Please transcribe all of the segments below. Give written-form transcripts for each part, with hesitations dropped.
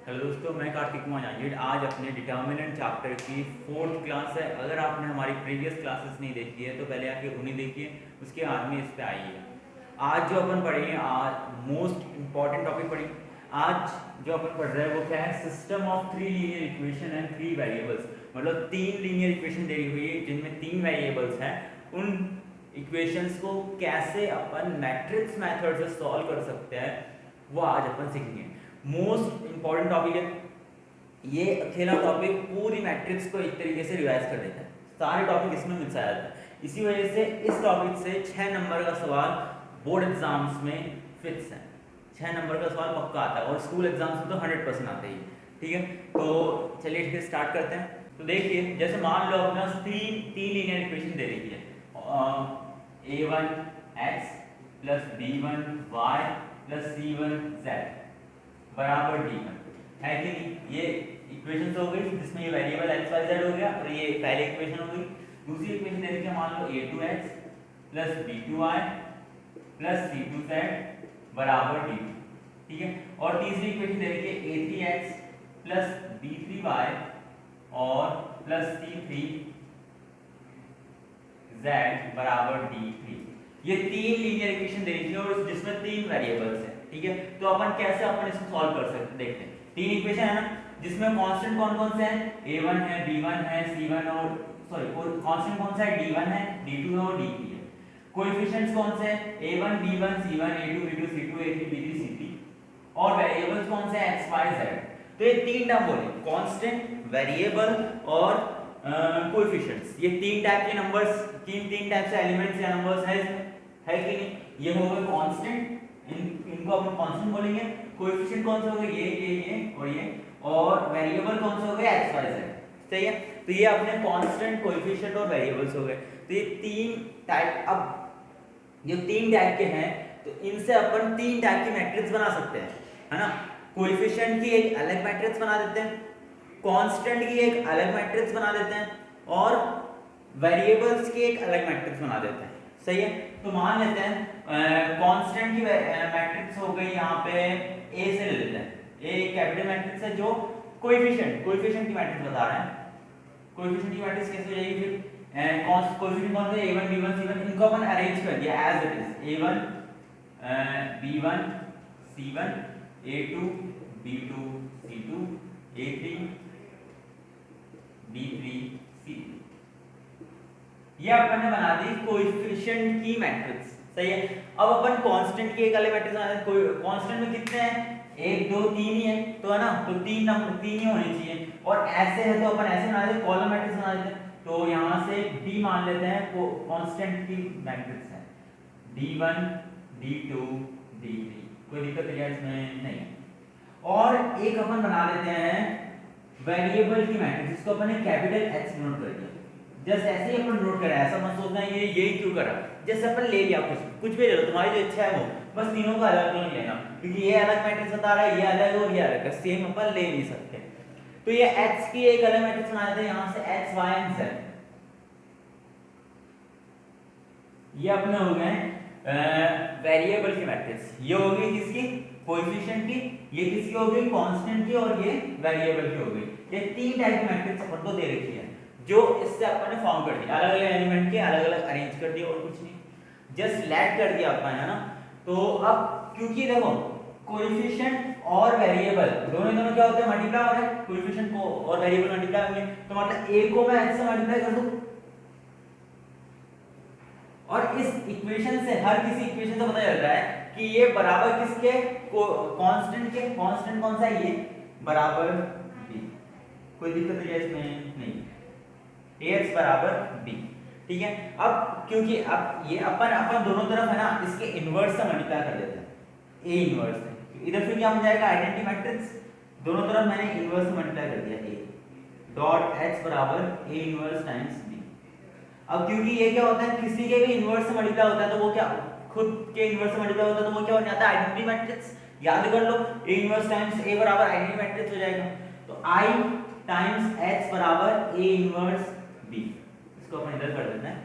Hello दोस्तों, मैं कार्तिक कुमार जांगीर। आज अपने डिटर्मिनेंट चैप्टर की 4th क्लास है। अगर आपने हमारी प्रीवियस क्लासेस नहीं देखी है तो पहले आके उन्हें देखिए, उसके बाद में इस पे आइए। आज जो अपन पढ़ेंगे, आज मोस्ट इंपॉर्टेंट टॉपिक पढ़ेंगे। आज जो अपन पढ़ रहे हैं वो क्या है? System of 3 linear equation and 3 variables. मतलब 3 लीनियर इक्वेशन दी हुई है जिनमें 3 वेरिएबल्स हैं। उन इक्वेशंस को कैसे अपन मैट्रिक्स मेथड से सॉल्व कर सकते हैं वो आज अपन सीखेंगे। मोस्ट इंपॉर्टेंट टॉपिक है ये। अकेला टॉपिक पूरी मैट्रिक्स को एक तरीके से रिवाइज कर देता है। सारे टॉपिक इसमें मिल जाता है। इसी वजह से इस टॉपिक से 6 नंबर का सवाल बोर्ड एग्जाम्स में फिक्स है। 6 नंबर का सवाल पक्का आता है और स्कूल एग्जाम्स में तो 100% आता ही। ठीक है, तो चलिए फिर स्टार्ट करते हैं। तो देखिए, जैसे मान लो अपना तीन लीनियर इक्वेशन दे रही है। a1x plus b1y plus c1z बराबर d1 है कि नहीं? ये इक्वेशन हो गई जिसमें ये वेरिएबल x y z हो गया और ये पहली इक्वेशन हो गई। दूसरी इक्वेशन दे रखी है, मान लो a2x plus b2y plus c2z बराबर d2। ठीक है, और तीसरी इक्वेशन दे रखी है a3x प्लस b3y और प्लस c3z बराबर d3। ये 3 लीनियर इक्वेशन दे रखी है और जिसमें 3 वेरिएबल्स हैं। ठीक है, तो अपन कैसे अपन इसको सॉल्व कर सकते हैं देखते हैं। 3 इक्वेशन है ना, जिसमें कांस्टेंट कौन कौन से हैं? a1 है, b1 है, c1 और कांस्टेंट कौन सा है? d1 है, d2 है और d3 है। कोएफिशिएंट्स कौन से हैं? a1 b1 c1 a2 b2 c2 a3 b3 c3 और वेरिएबल्स कौन से हैं? x y z। तो ये 3 टर्म बोले, कांस्टेंट, वेरिएबल और कोएफिशिएंट्स। ये 3 टाइप के नंबर्स, 3 टाइप से एलिमेंट्स या नंबर्स है कि नहीं? ये हो गए कांस्टेंट, इनको अपन कांस्टेंट बोलेंगे। कोएफिशिएंट कौन से हो गए? ये और ये। और वेरिएबल कौन से हो गए? x y z। सही है, तो ये अपने कांस्टेंट, कोएफिशिएंट और वेरिएबल्स हो गए। तो ये 3 टाइप, अब ये 3 टाइप के हैं तो इनसे अपन 3 टाइप की मैट्रिक्स बना सकते हैं, है ना। कोएफिशिएंट की एक अलग मैट्रिक्स बना देते हैं, कांस्टेंट की एक अलग मैट्रिक्स बना देते हैं और वेरिएबल्स की एक अलग मैट्रिक्स बना देते हैं। सही है, तो मान लेते हैं कांस्टेंट की मैट्रिक्स हो गई यहाँ पे a से ले लेते हैं। a कैपिटल मैट्रिक्स है जो कोएफिशिएंट की मैट्रिक्स बता रहे हैं। कोएफिशिएंट की मैट्रिक्स कैसे हो जाएगी फिर? कोएफिशिएंट कौन से? a1 b1 c1, इनको अपन अरेंज कर दिया as it is. a1 b1 c1 a2 b2 c2 a3 b3 c3। ये अपन ने बना दी कोएफिशिएंट की मैट्रिक्स। सही है, अब अपन कांस्टेंट की एक अलग मैट्रिक्स बना दें। कांस्टेंट में कितने हैं? 1 2 3 ही है, तो है ना, तो 3 नंबर 3 ही होनी चाहिए। और ऐसे है तो अपन ऐसे बना देते, कॉलम मैट्रिक्स बना देते हैं। तो यहां से d मान लेते हैं, वो कांस्टेंट की मैट्रिक्स है d1 d2 d3। कोई दिक्कत नहीं है इसमें? नहीं। और एक अपन बना लेते हैं वेरिएबल की मैट्रिक्स, जिसको अपन ने कैपिटल H नोट कर दिया। जस्ट ऐसे ही अपन नोट करा, ऐसा मत सोचना ये यही क्यों करा। जैसे अपन ले लिया, कुछ भी ले लो, तुम्हारी जो इच्छा है वो, बस तीनों का अलग अलग लेना, क्योंकि ये अलग मैट्रिक्स बता रहा है, ये अलग और ये अलग है, सेम अपन ले नहीं सकते। तो ये x की एक अलग मैट्रिक्स बना देते हैं, यहां से x y and z। ये अपने हो गए वेरिएबल की मैट्रिक्स। ये हो गई किसकी? कोएफिशिएंट की। ये किसकी हो गई? कांस्टेंट की। और ये वेरिएबल की हो गई। ये 3 टाइप की मैट्रिक्स अपन को दे रखी है, जो इससे अपन ने फॉर्म कर दिया, अलग अलग एलिमेंट के अलग अलग अरेंज कर दिया और कुछ नहीं, जस्ट लेट कर दिया अपन, है ना। तो अब क्योंकि देखो कोएफिशिएंट और वेरिएबल दोनों क्या होते हैं? मल्टीप्लाई होते हैं। कोएफिशिएंट को और वेरिएबल मल्टीप्लाई होंगे, तो मतलब a को मैं h से मल्टीप्लाई कर दूं और इस इक्वेशन से, हर किसी इक्वेशन से पता चल रहा है कि ये बराबर किसके? कांस्टेंट के। कांस्टेंट कौन सा है? ये बराबर b। कोई दिक्कत नहीं है इसमें? नहीं। ax बराबर b। ठीक है, अब क्योंकि अब ये अपन दोनों तरफ है ना, इसके इनवर्स से मल्टीप्लाई कर देते हैं, a इनवर्स से। इधर फिर क्या बन जाएगा? Identity matrix. दोनों तरफ मैंने इनवर्स से मल्टीप्लाई कर दिया, a डॉट h बराबर a इनवर्स टाइम्स b। अब क्योंकि ये क्या होता है, किसी के भी इनवर्स से मल्टीप्लाई होता है तो वो क्या, खुद के इनवर्स से मल्टीप्लाई होता है तो वो क्या हो जाता है? Identity matrix. याद कर लो, a इनवर्स टाइम्स a बराबर आइडेंटिटी मैट्रिक्स हो जाएगा। तो i टाइम्स h बराबर a इनवर्स b। इसको अपन इधर कर देते हैं।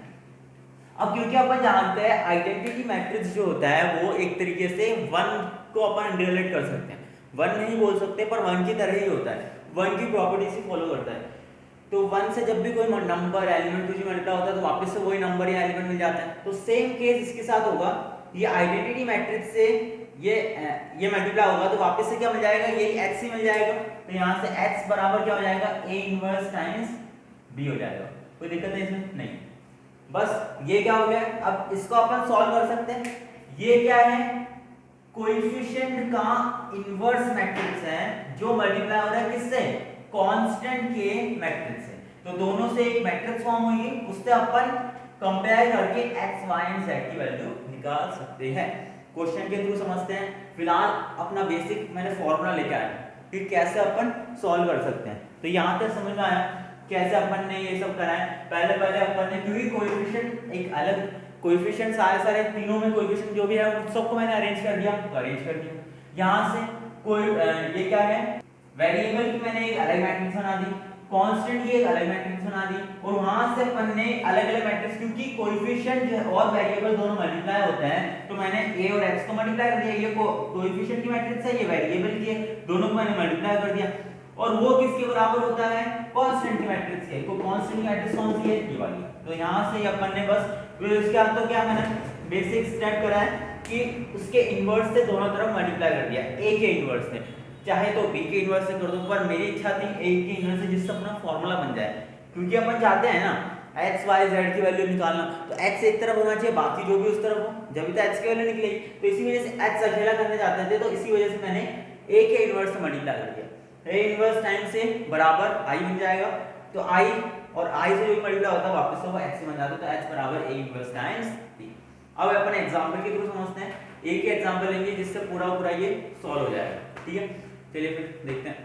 अब क्योंकि अपन जानते हैं आइडेंटिटी मैट्रिक्स जो होता है वो एक तरीके से 1 को अपन रिलेट कर सकते हैं। 1 नहीं बोल सकते पर 1 की तरह ही होता है, 1 की प्रॉपर्टी से फॉलो करता है। तो 1 से जब भी कोई नंबर एलिमेंट कुछ मल्टीप्लाई होता है तो वापस से वही नंबर या एलिमेंट मिल जाता है। तो सेम केस इसके साथ होगा, ये आइडेंटिटी मैट्रिक्स से ये मल्टीप्लाई होगा तो वापस से क्या मिल जाएगा, यही x ही मिल जाएगा। तो यहाँ से x बराबर क्या हो जाएगा, a इनवर्स टाइम्स b हो जाएगा। कोई दिक्कत है इसमें? नहीं। बस ये क्या हो गया, अब इसको अपन सॉल्व कर सकते हैं। ये क्या है, कोएफिशिएंट का इनवर्स मैट्रिक्स है जो मल्टीप्लाई हो रहा है किससे, कांस्टेंट के मैट्रिक्स से। तो दोनों से एक मैट्रिक्स फॉर्म होगी, उससे अपन कंपेयर करके x y एंड z की वैल्यू निकाल सकते हैं। क्वेश्चन के थ्रू समझते हैं। फिलहाल अपना बेसिक मैंने फॉर्मूला लेके आया कि कैसे अपन सॉल्व कर सकते हैं। तो यहाँ तक समझ में आया कैसे अपन ने ये सब करा है। पहले अपन ने क्योंकि कोएफिशिएंट एक अलग कोएफिशिएंट सारे तीनों में कोएफिशिएंट जो भी है उन सबको मैंने अरेंज कर दिया, तो अरेंज कर दिया। यहाँ से कोई ये क्या है, वेरिएबल की मैंने एक अलग मैट्रिक्स बना दी, कांस्टेंट की एक अलग मैट्रिक्स बना दी, और वहां से अपन ने अलग-अलग मैट्रिक्स, क्योंकि कोएफिशिएंट जो है और वेरिएबल दोनों मल्टीप्लाई होते हैं तो मैंने a और x को मल्टीप्लाई कर दिया। ये कोएफिशिएंट की मैट्रिक्स है, ये वेरिएबल की है, दोनों को मैंने मल्टीप्लाई कर दिया। और वो किसके बराबर होता है, कांस्टेंट की मैट्रिक्स के। तो कांस्टेंट की मैट्रिक्स कौन सी है, ये वाली। तो यहां से अपन ने बस फिर उसके बाद तो क्या मैंने बेसिक स्टेप करा है कि उसके इनवर्स से दोनों तरफ मल्टीप्लाई कर दिया, a के इनवर्स से, चाहे तो b के इनवर्स से कर दूं, पर मेरी इच्छा थी a के इनवर्स से, जिससे अपना फार्मूला बन जाए। क्योंकि अपन चाहते हैं ना x y z की वैल्यू निकालना, तो x एक तरफ होना चाहिए, बाकी जो भी उस तरफ हो, जब भी तो x की वैल्यू निकलेगी। तो इसी वजह से x अकेला करने चाहते थे, तो इसी वजह से मैंने a के इनवर्स से मल्टीप्लाई कर दिया। a इनवर्स टाइम से बराबर i बन जाएगा, तो i और i से जो मल्टीप्लाई होता है वापस से वो x बन जाता है, तो h बराबर a इनवर्स टाइम्स b। अब अपन एग्जांपल के थ्रू समझते हैं, एक ही एग्जांपल लेंगे जिससे पूरा ये सॉल्व हो जाएगा। ठीक है, चलिए फिर देखते हैं।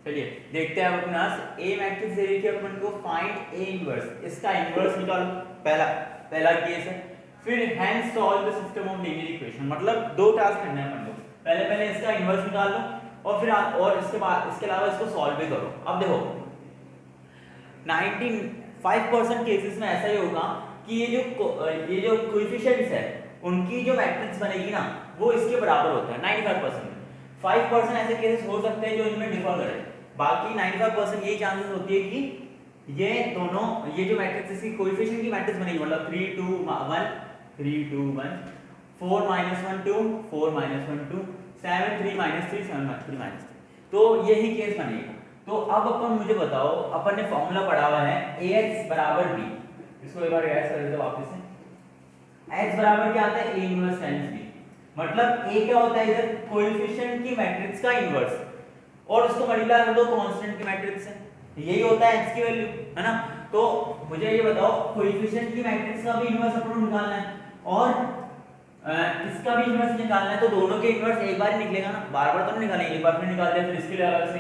चलिए देखते हैं अपने पास a मैट्रिक्स दे रही है अपन को, फाइंड a इनवर्स, इसका इनवर्स निकालो। पहला केस है। फिर hence solve the system of linear equation, मतलब दो टास्क करने हैं अपन को। पहले इसका इनवर्स निकाल लो और फिर और इसके बाद इसके अलावा इसको सॉल्व भी करो। अब देखो 95% केसेस में ऐसा ही होगा कि ये जो कोएफिशिएंट्स है उनकी जो मैट्रिक्स बनेगी ना वो इसके बराबर होता है 95%। 5% ऐसे केसेस हो सकते हैं जो इनमें डिफर करें, बाकी 95% यही चांसेस होती है कि ये दोनों ये जो मैट्रिक्स इसकी कोएफिशिएंट की मैट्रिक्स बनेगी, मतलब 3 2 1 3 2 1 4 1 2 4 1 2 7 3 3 7 3 3, तो यही केस बनेगा। तो अब अपन मुझे बताओ, अपन ने फॉर्मूला पढ़ा हुआ है ax बराबर b, इसको एक बार गैस कर देते वापस से। x बराबर क्या आता है, a इनवर्स टाइम्स b, मतलब a क्या होता है इधर कोएफिशिएंट की मैट्रिक्स का इनवर्स, और उसको मल्टीप्लाई कर दो कांस्टेंट की मैट्रिक्स से, यही होता है x की वैल्यू, है ना। तो मुझे ये बताओ कोएफिशिएंट की मैट्रिक्स का भी इनवर्स अपन को निकालना है और इसका भी इनवर्स निकालना है, तो दोनों के इनवर्स एक बार ही निकलेगा ना, बार-बार तो नहीं निकालेंगे, एक बार फिर निकाल दिया, फिर इसके लिए अलग से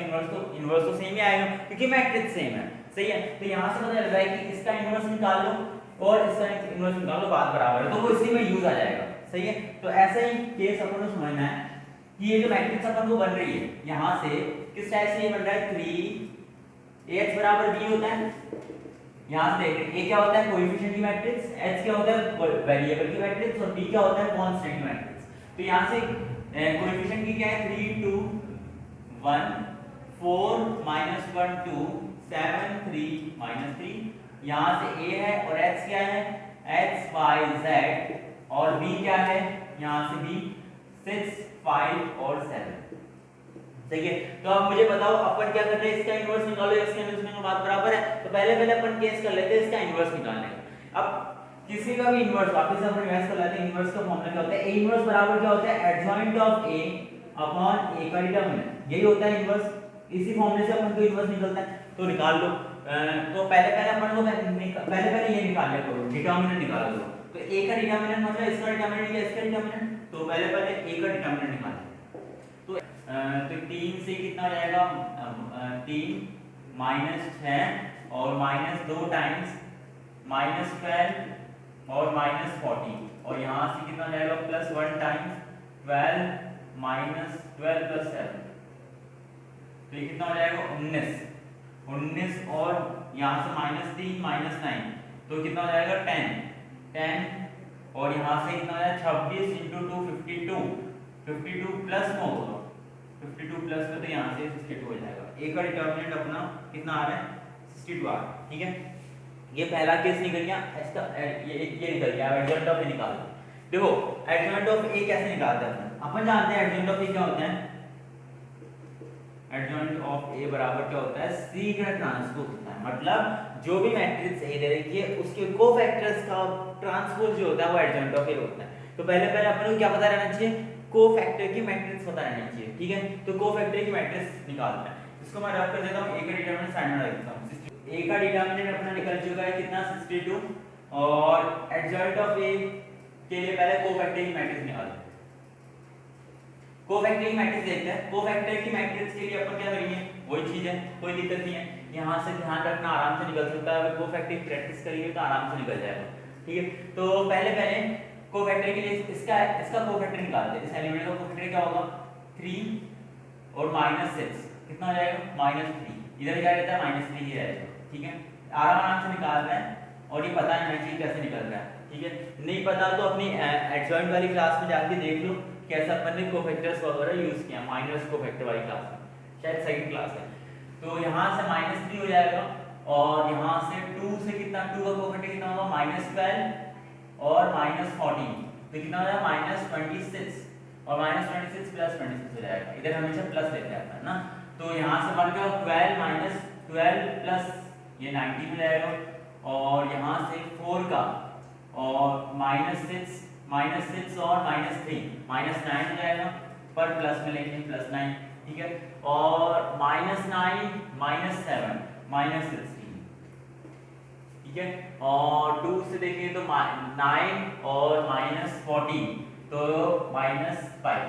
इनवर्स तो सेम ही आएगा क्योंकि मैट्रिक्स सेम है। सही है, तो यहां से पता चल रहा है कि इसका इनवर्स निकाल लो और इसका इनवर्स निकाल लो, बात बराबर है, तो वो इसी में यूज आ जाएगा। सही है, तो ऐसा ही केस अपन को समझना है कि ये जो मैट्रिक्स अपन को बन रही है यहां से किस टाइप से ये बन रहा है, 3 ax बराबर b होता है। यहां से देख रहे हैं a क्या होता है कोएफिशिएंट की मैट्रिक्स, h क्या होता है वेरिएबल की मैट्रिक्स और b क्या होता है कांस्टेंट की मैट्रिक्स। तो यहां से कोएफिशिएंट की क्या है 3 2 1 4 1 2 7 3 3, यहां से a है और h क्या है x y z, और b क्या है यहां से b 6 5 और 7। ठीक है, तो अब मुझे बताओ अपन क्या कर रहे हैं, इसका इनवर्स निकालो, इसका इनवर्स निकालो, बात बराबर है। तो पहले अपन केस कर लेते हैं इसका इनवर्स निकालने। अब किसी का भी इनवर्स वापस अपन रिवाइज कर लेते हैं। इनवर्स का फॉर्मूला क्या होता है, a इनवर्स बराबर क्या होता है adjoint of a upon a का डिटरमिनेंट, यही होता है इनवर्स। इसी फॉर्मूले से अपन को इनवर्स निकलता है, तो निकाल लो। तो पहले अपन को पहले ये निकाल लिया करो, डिटरमिनेंट निकाल लो। तो a का डिटरमिनेंट मतलब इसका डिटरमिनेंट या इसका डिटरमिनेंट, तो पहले a का डिटरमिनेंट निकाल। तो 3 से कितना हो जाएगा 3 -6 और -2 टाइम्स -12 और -40, और यहाँ से कितना हो जाएगा +1 टाइम्स 12 -12 + 7, तो ये कितना हो जाएगा 19 और यहाँ से -3 -9, तो कितना हो जाएगा 10 और यहाँ से कितना हो जाएगा 26 × 2 52 52 + 9 होगा 52 प्लस में तो यहाँ से 62 हो जाएगा। ए का डिटर्मिनेंट अपना कितना आ रहा है 62 आ रहा है, ठीक है। ये पहला केस निकल गया, इसका ये निकल गया, एडजॉइंट ऑफ ए निकाल दो। देखो एडजॉइंट ऑफ ए कैसे निकालते हैं अपन जानते हैं एडजॉइंट ऑफ ए क्या होता है, एडजॉइंट ऑफ ए बराबर क्या होता है सी का ट्रांसपोज होता है, मतलब जो भी मैट्रिक्स ए दे रखी है उसके कोफैक्टर्स का ट्रांसपोज जो होता है वो एडजॉइंट ऑफ ए होता है। तो पहले अपन को क्या पता रहना चाहिए, कोफैक्टर की मैट्रिक्स पता रहना चाहिए, ठीक है। तो कोफैक्टर की मैट्रिक्स निकालते हैं, इसको मैं रफ कर देता हूं। ए का डिटरमिनेंट साइड में रखता हूं, ए का डिटरमिनेंट अपना निकल चुका है कितना 62, और एडजॉइंट ऑफ ए के लिए पहले कोफैक्टर की मैट्रिक्स निकालते हैं। कोफैक्टर की मैट्रिक्स देखते हैं। कोफैक्टर की मैट्रिक्स के लिए अपन क्या करेंगे, वही चीज है, कोई दिक्कत नहीं है, यहाँ से ध्यान रखना आराम से निकल सकता है। अगर कोफैक्टर की प्रैक्टिस करेंगे तो आराम से निकल जाएगा, ठीक है। तो पहले कोफैक्टर के लिए इसका कोफैक्टर निकालते हैं। इस एलिमेंट का कोफैक्टर क्या होगा 3 और -6 कितना हो जाएगा -3, इधर क्या रहता है -3 ही रहेगा, ठीक है। आराम से निकाल रहे हैं और ये पता नहीं चाहिए कैसे निकल रहा है, ठीक है। नहीं पता तो अपनी एडजॉइंट वाली क्लास में जाके देख लो कैसा अपन ने कोफैक्टर्स वगैरह यूज किया, माइनस कोफैक्टर वाली क्लास में, शायद सेकंड क्लास है। तो यहाँ से -3 हो जाएगा, और यहाँ से 2 से कितना 2 का कोफैक्टर कितना होगा -12 और -14, तो कितना हो जाएगा -26, और -26 प्लस 26 हो जाएगा। इधर हमेशा प्लस लेते हैं अपन ना, तो यहाँ से बन गया 12 प्लस ये 90 हो जाएगा, और यहाँ से 4 का और -6 और -3 -9 हो जाएगा, पर प्लस में लेंगे +9, ठीक है। और -9 -7 -16, ठीक है। और 2 से देखें तो 9 और -14 तो -5,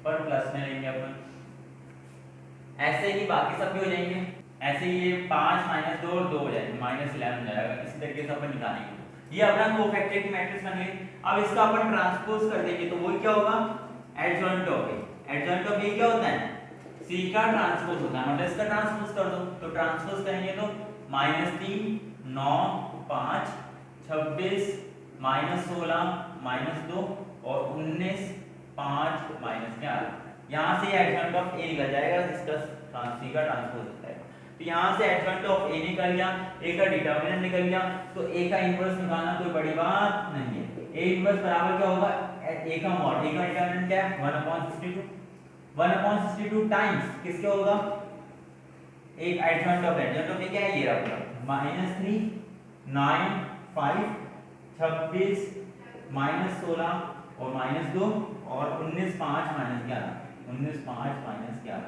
पर प्लस में लेंगे अपन। ऐसे ही बाकी सब भी हो जाएंगे, ऐसे ही ये 5 -2 और 2 हो जाएंगे, -11 हो जाएगा। इसी तरीके से अपन निकालेंगे। ये अपना कोफैक्टर की मैट्रिक्स बन गई। अब इसका अपन ट्रांसपोज कर देंगे तो वो क्या होगा adjoint of A. Adjoint of A क्या होता है सी का ट्रांसपोज होता है, मतलब इसका ट्रांसपोज कर दो। तो ट्रांसपोज करेंगे तो -3 9 5 26 -16 -2 और 19 5 -11, यहाँ से एडजॉइंट ऑफ ए निकल जाएगा जिसका सी का ट्रांसपोज होता है। तो यहाँ से एडजॉइंट ऑफ ए निकल गया, ए का डिटरमिनेंट निकल गया, तो ए का इनवर्स निकालना कोई बड़ी बात नहीं है। ए इनवर्स बराबर क्या होगा ए का मॉड, ए का डिटरमिनेंट क्या है 1/62 टाइम्स किसके होगा एक एडजॉइंट ऑफ ए क्या है ये रहा -3 9 5 26 -16 और -2 और 19 5 -11 19 5 -11,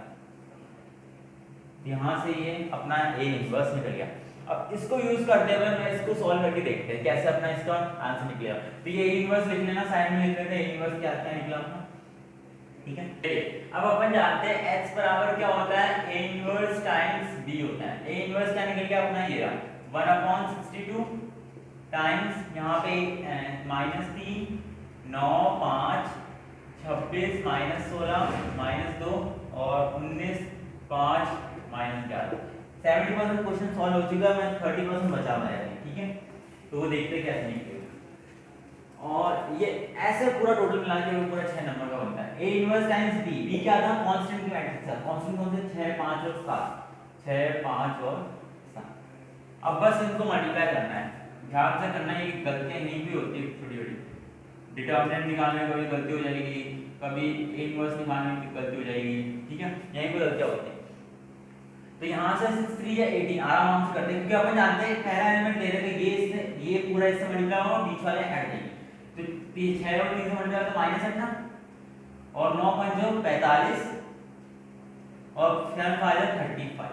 यहाँ से ये अपना ए इनवर्स निकल गया। अब इसको यूज करते हुए मैं इसको सॉल्व करके देखते हैं कैसे अपना इसका आंसर निकलेगा। तो ये ए इनवर्स लिख लेना, साइड में लिख लेते हैं ए इनवर्स क्या निकला अपना, ठीक है। चलिए अब अपन जानते हैं x बराबर क्या होता है ए इनवर्स टाइम्स b होता है। ए इनवर्स क्या निकल गया अपना ये रहा 1/62 टाइम्स यहाँ पे -3 9 5 26 -16 -2 और 19 5 -11। 70% क्वेश्चन सॉल्व हो चुका है, मैं 30% बचा हुआ है, ठीक है। तो वो देखते कैसे निकलेगा। और ये ऐसे पूरा टोटल मिला के पूरा 6 नंबर का बनता है। A inverse times B, B क्या था कांस्टेंट की मैट्रिक्स था। कांस्टेंट कौन से 6 5 और 7 6 5 और 7। अब बस इनको मल्टीप्लाई करना है, ध्यान से करना है। ये गलतियां यहीं भी होती है छोटी छोटी, डिटरमिनेंट निकालने में कभी गलती हो जाएगी, कभी ए इनवर्स निकालने में गलती हो जाएगी, ठीक है। यहीं पे गलतियां होती है। तो यहाँ से 3 या 18 आराम से करते हैं, क्योंकि अपन जानते हैं पहला एलिमेंट दे रहे थे ये पूरा इससे मल्टीप्लाई होगा, बीच वाले ऐड देंगे। तो 6 और 3 से मल्टीप्लाई तो -8 ना, और 9 5 45 और 7 5 35।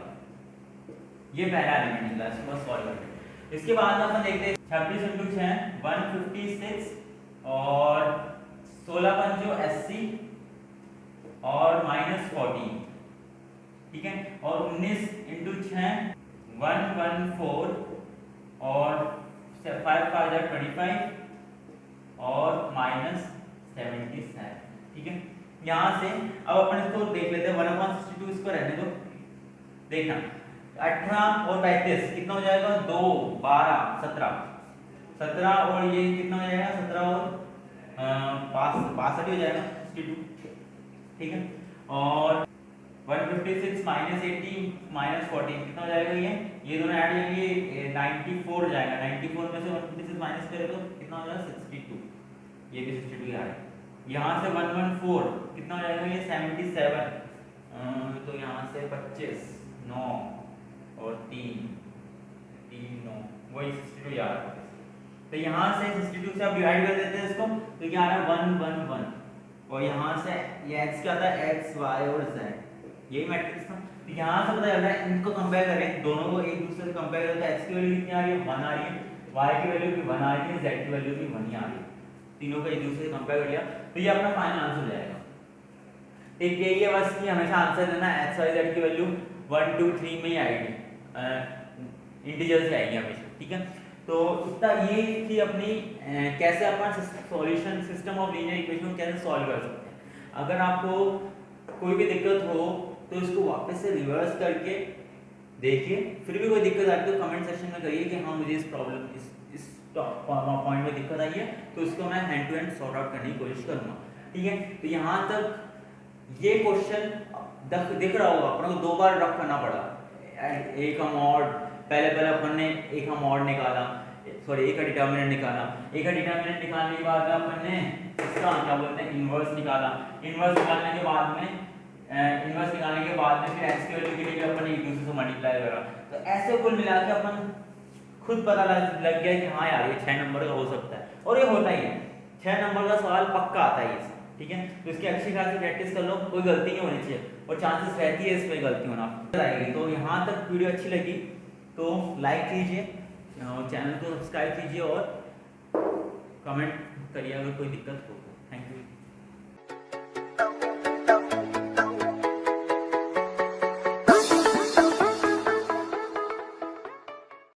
ये पहला एलिमेंट निकला, इसको बस सॉल्व करते हैं। इसके बाद अपन देखते हैं 26 × 6 156 और 16 5 80 और -14, ठीक है। और 19 × 6 114 और 5 5 25 और -77, ठीक है। यहाँ से अब अपन इसको देख लेते हैं 1/62, इसको रहने दो। देखना 18 और 35 कितना हो जाएगा 2 12 17 और ये कितना हो जाएगा 17 और 62 हो जाएगा 62, ठीक है। और 156 माइनस 80 माइनस 14 कितना हो जाएगा ये दोनों ऐड करेंगे 94 हो जाएगा। 94 में से 156 माइनस करें तो कितना हो जाएगा 62, ये भी 62 ही आ रहा है। यहाँ से 114 कितना हो जाएगा ये 77, तो यहाँ से 25 9 और 3 9 वही 62 यार। तो यहाँ से 62 से आप डिवाइड कर देते हैं इसको, तो क्या आ रहा है 1 1 1, और यहाँ से ये x क्या आता है x y और z, यही मैट्रिक्स था। तो यहाँ से पता चल रहा है इनको कंपेयर करें, दोनों को एक दूसरे से कंपेयर करें तो x की वैल्यू कितनी आ रही है 1 आ रही है, y की वैल्यू भी 1 आ रही है, z की वैल्यू भी 1 ही आ रही है। तीनों को एक दूसरे से कंपेयर कर लिया तो ये अपना फाइनल आंसर हो जाएगा। ठीक है, ये बस कि हमेशा आंसर देना x y z की वैल्यू 1 2 3 में ही आएगी, इंटीजर से आएगी हमेशा। ठीक है, तो इतना ये थी अपनी कैसे अपन solution system of linear equation को कैसे सॉल्व कर सकते हैं। अगर आपको कोई भी दिक्कत हो तो इसको वापस से रिवर्स करके देखिए, फिर भी कोई दिक्कत आती है तो कमेंट सेक्शन में करिए कि हाँ मुझे इस प्रॉब्लम इस पॉइंट में दिक्कत आई है, तो इसको मैं hand to hand sort out करने की कोशिश करूँगा। ठीक है, तो यहाँ तक ये क्वेश्चन दिख रहा होगा, अपन को 2 बार रफ करना पड़ा। एक हम और पहले अपन ने एक हम और निकाला, सॉरी एक का डिटर्मिनेंट निकाला, एक का डिटर्मिनेंट निकालने के बाद अपन ने इसका क्या बोलते हैं इन्वर्स निकाला, इन्वर्स निकालने के बाद में फिर x की वैल्यू के लिए अपन एक दूसरे से मल्टीप्लाई करा। तो ऐसे कुल मिला के अपन खुद पता लग गया कि हाँ यार ये 6 नंबर का हो सकता है, और ये होता ही है, 6 नंबर का सवाल पक्का आता है इससे। ठीक है, तो इसकी अच्छी खासी प्रैक्टिस कर लो, कोई गलती नहीं होनी चाहिए, और चांसेस रहती है इसमें गलती होना आएगी। तो यहाँ तक वीडियो अच्छी लगी तो लाइक कीजिए, चैनल को सब्सक्राइब कीजिए और कमेंट करिए अगर कोई दिक्कत हो। Thank you.